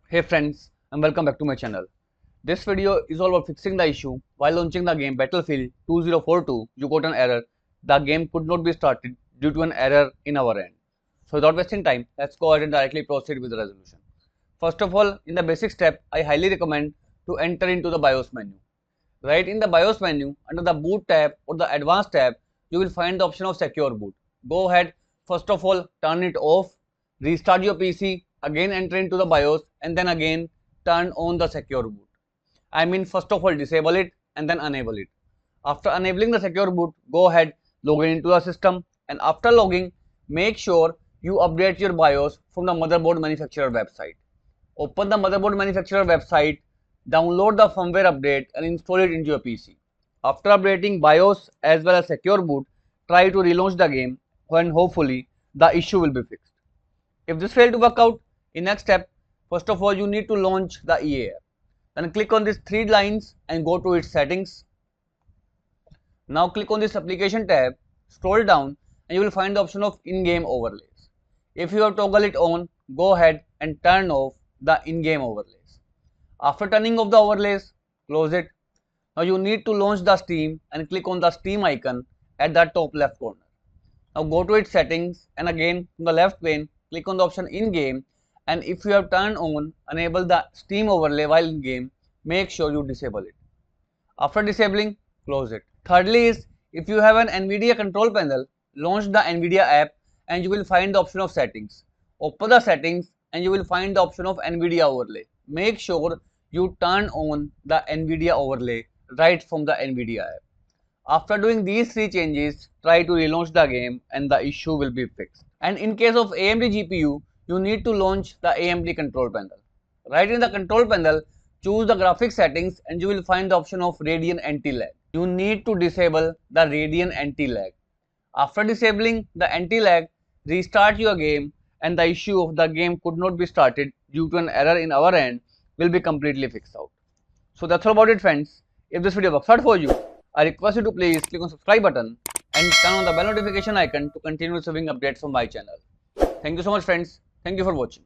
Hey friends, and welcome back to my channel. This video is all about fixing the issue. While launching the game Battlefield 2042, you got an error. The game could not be started due to an error in our end. So without wasting time, let's go ahead and directly proceed with the resolution. First of all, in the basic step, I highly recommend to enter into the BIOS menu. Right in the BIOS menu, under the boot tab or the advanced tab, you will find the option of secure boot. Go ahead, first of all, turn it off, restart your PC, again enter into the BIOS and then again turn on the secure boot. I mean, first of all, disable it and then enable it. After enabling the secure boot, go ahead, log in into the system, and after logging, make sure you update your BIOS from the motherboard manufacturer website. Open the motherboard manufacturer website, download the firmware update and install it into your PC. After updating BIOS as well as secure boot, try to relaunch the game when hopefully the issue will be fixed. If this failed to work out, in next step, first of all you need to launch the EA app. Then click on these three lines and go to its settings. Now click on this application tab, scroll down and you will find the option of in-game overlays. If you have toggled it on, go ahead and turn off the in-game overlays. After turning off the overlays, close it. Now you need to launch the Steam and click on the Steam icon at the top left corner. Now go to its settings and again from the left pane, click on the option in-game, and if you have turned on, enable the Steam overlay while in game, make sure you disable it. After disabling, close it. Thirdly is, if you have an NVIDIA control panel, launch the NVIDIA app and you will find the option of settings. Open the settings and you will find the option of NVIDIA overlay. Make sure you turn on the NVIDIA overlay right from the NVIDIA app. After doing these three changes, try to relaunch the game and the issue will be fixed. And in case of AMD GPU, you need to launch the AMD control panel. Right in the control panel, choose the graphics settings and you will find the option of Radeon anti-lag. You need to disable the Radeon anti-lag. After disabling the anti-lag, restart your game and the issue of the game could not be started due to an error in our end will be completely fixed out. So that's all about it friends. If this video works out for you, I request you to please click on subscribe button and turn on the bell notification icon to continue receiving updates from my channel. Thank you so much friends. Thank you for watching.